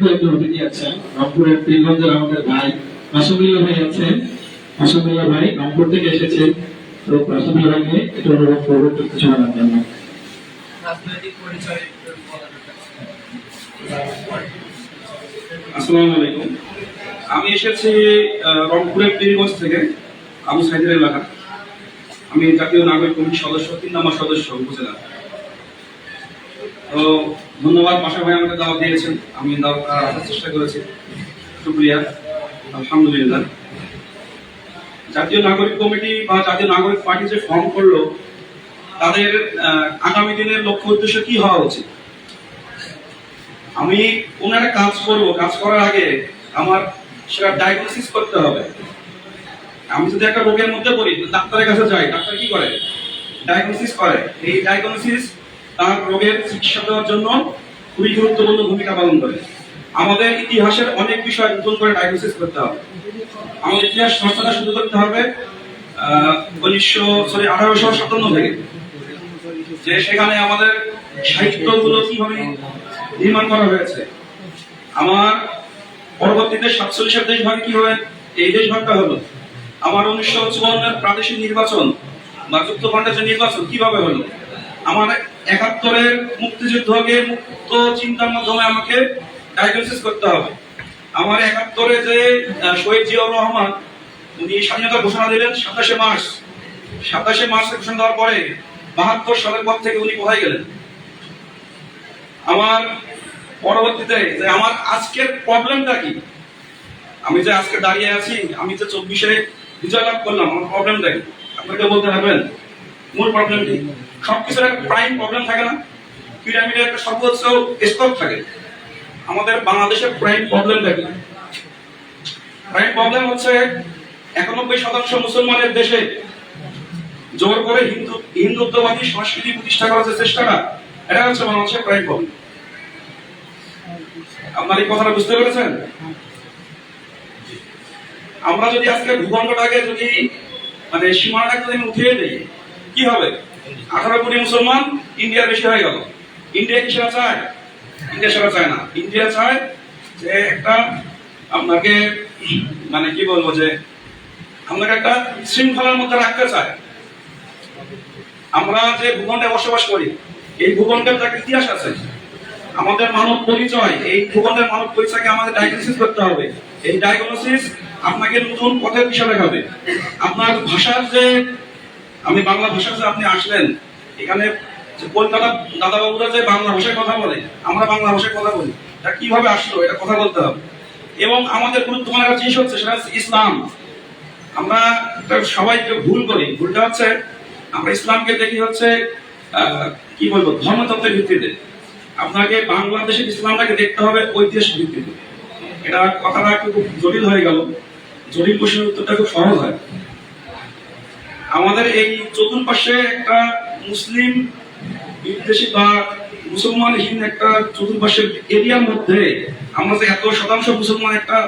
অতিথি আছেন রংপুরের পীরগঞ্জের আমাদের ভাই মাসুদুল্লাহ ভাই আছেন। মাসুদুল্লাহ ভাই রংপুর থেকে এসেছেন। তো মাসুদুল্লাহ ভাইকে একটু অনুরোধ করবো একটু কিছু বলার জন্য। আসসালামু আলাইকুম। আমি এসেছি রংপুরের পীরগঞ্জ থেকে, আবু সাইদের এলাকা। আমি জাতীয় নাগরিক কমিটির সদস্য, 3 নম্বর সদস্য উপজেলা। তো ধন্যবাদ, বাসা ভাই আমাকে দাওয়াত দিয়েছেন, আমি দাওয়াত আসার চেষ্টা করেছি। শুকরিয়া, আলহামদুলিল্লাহ। জাতীয় নাগরিক কমিটি বা জাতীয় নাগরিক পার্টি যে ফর্ম করলো, তাদের আগামী দিনের লক্ষ্য উদ্দেশ্য কি হওয়া উচিত? আমি কোন একটা কাজ করব, কাজ করার আগে আমার সেটা ডায়াগনোসিস করতে হবে। আমি যদি একটা রোগের মধ্যে পড়ি, ডাক্তারের কাছে যাই, ডাক্তার কি করে? ডায়াগনোসিস করে। এই ডায়াগনোসিস তার রোগের চিকিৎসা দেওয়ার জন্য খুবই গুরুত্বপূর্ণ ভূমিকা পালন করে। আমাদের ইতিহাসের অনেক বিষয় নতুন করে ডায়াগনোসিস করতে হবে। আমাদের ইতিহাস চর্চাটা শুরু করতে হবে 1857 থেকে, যে সেখানে আমাদের সাহিত্যগুলো কিভাবে নির্মাণ করা হয়েছে। আমার পরবর্তীতে 47-এর দেশভাগে কিভাবে এই দেশভাগটা হলো। আমার 1954-এর প্রাদেশিক নির্বাচন বা যুক্তফ্রন্টের যে নির্বাচন কিভাবে হলো। আমার 71-এর মুক্তিযুদ্ধকে মুক্ত চিন্তার মাধ্যমে আমাকে ডায়াগনোসিস করতে হবে। আমার 71-এ যে শহীদ জিয়াউর রহমান উনি স্বাধীনতা ঘোষণা দিলেন 27শে মার্চ। 27শে মার্চ ঘোষণা দেওয়ার পরে 72 সালের পর থেকে উনি কোথায় গেলেন। আমার পরবর্তীতে যে আমার আজকের প্রবলেমটা কি, আমি যে আজকে দাঁড়িয়ে আছি, আমি যে 24-এ বিজয় লাভ করলাম, আমার প্রবলেমটা কি আপনাকে বলতে পারবেন? মূল প্রবলেম কি? সবকিছুর একটা প্রাইম প্রবলেম থাকে না? পিরামিডের একটা সর্বোচ্চ স্তর থাকে। আমাদের বাংলাদেশের প্রাইম প্রবলেমটা কি? প্রাইম প্রবলেম হচ্ছে 91% মুসলমানের দেশে জোর করে হিন্দুত্ববাদী সংস্কৃতি প্রতিষ্ঠা করার যে চেষ্টাটা, এটা হচ্ছে বাংলাদেশের প্রাইম প্রবলেম। আপনার এই কথাটা বুঝতে পেরেছেন? আমরা যদি আজকে ভূখণ্ডটাকে যদি মানে সীমানাটাকে যদি উঠিয়ে দিই, কি হবে? 18 কোটি মুসলমান, ইন্ডিয়ার বেশি হয়ে গেল। ইন্ডিয়া কি সেটা চায়? ইন্ডিয়া সেটা চায় না। ইন্ডিয়া চায় যে একটা আপনাকে মানে কি বলবো, যে আপনাকে একটা শৃঙ্খলার মধ্যে রাখতে চায়। আমরা যে ভূখণ্ডে বসবাস করি, এই ভূখণ্ডের একটা ইতিহাস আছে। আমাদের মানব পরিচয়, এই ভূখণ্ডের মানব পরিচয়কে আমাদের ডায়াগনোসিস করতে হবে। এই ডায়াগনোসিস আপনাকে নতুন পথের দিশা দেখাবে। আপনার ভাষার যে, আমি বাংলা ভাষা যে আপনি আসলেন এখানে, কলকাতা দাদাবাবুরা যে বাংলা ভাষায় কথা বলে, আমরা বাংলা ভাষায় কথা বলি, এটা কিভাবে আসলো, এটা কথা বলতে হবে। এবং আমাদের গুরুত্বপূর্ণ একটা জিনিস হচ্ছে সেটা হচ্ছে ইসলাম। আমরা সবাই ভুল করি। ভুলটা হচ্ছে আমরা ইসলামকে দেখি হচ্ছে কি বলবো, ধর্মতত্ত্বের ভিত্তিতে। আপনাকে বাংলাদেশের ইসলামটাকে দেখতে হবে ঐতিহাসিক ভিত্তিতে। এটা কথাটা একটু খুব জটিল হয়ে গেল। জটিল প্রশ্নের উত্তরটা খুব সহজ হয়। আমাদের এই চতুর্পাশে একটা মুসলিম বিদ্বেষী বা মুসলমানহীন একটা চতুর্পাশের এরিয়ার মধ্যে আমরা যে 100% মুসলমান একটা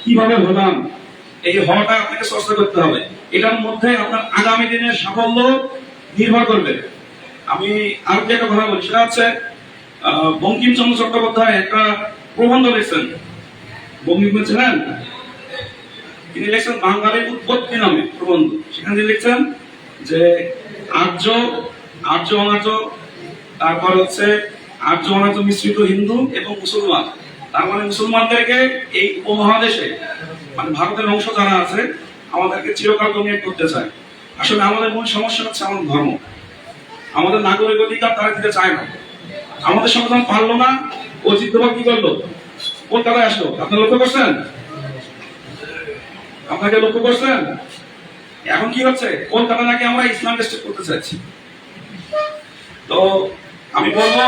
কিভাবে হলাম, এই হওয়াটা আপনাকে চর্চা করতে হবে। এটার মধ্যে আপনার আগামী দিনের সাফল্য নির্ভর করবে। আমি আর একটা কথা বলি, সেটা হচ্ছে বঙ্কিমচন্দ্র চট্টোপাধ্যায় একটা প্রবন্ধ লিখছেন। বঙ্কিমচন্দ্র ছিলেন, তিনি লিখছেন বাঙালির উৎপত্তি নামে প্রবন্ধ। সেখানে তিনি লিখছেন যে আর্য অনার্য, তারপর হচ্ছে আর্য অনার্য মিশ্রিত হিন্দু এবং মুসলমান। তার মানে মুসলমানদেরকে এই উপমহাদেশে মানে ভারতের অংশ যারা আছে আমাদেরকে চিরকাল ডমিনেট করতে চায়। আসলে আমাদের মূল সমস্যা হচ্ছে আমাদের ধর্ম, আমাদের নাগরিক অধিকার তারা দিতে চায় না। আমাদের সংবিধান পারলো না, অজিত দোভাল কি করলো? কলকাতায় আসলো। আপনারা লক্ষ্য করছেন? আপনাকে লক্ষ্য করছেন? এখন কি হচ্ছে? কলকাতা নাকি আমরা ইসলাম রেস্ট্রিক্ট করতে চাইছি। তো আমি বলবো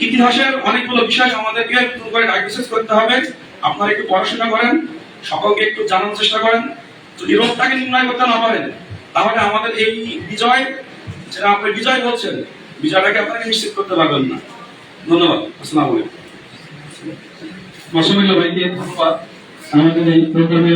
ইতিহাসের অনেকগুলো বিষয় আমাদেরকে নতুন করে ডায়াগনোসিস করতে হবে। আপনারা একটু পড়াশোনা করেন, সকলকে একটু জানার চেষ্টা করেন। যদি রোগটাকে নির্ণয় করতে না পারেন, তাহলে আমাদের এই বিজয়, যেটা আপনি বিজয় বলছেন, বিজয়টাকে আপনাকে নিশ্চিত করতে পারবেন না। ধন্যবাদ। আসসালামু আলাইকুম। মাসুদুল্লাহ ভাইকে ধন্যবাদ আমাদের এই প্রোগ্রামে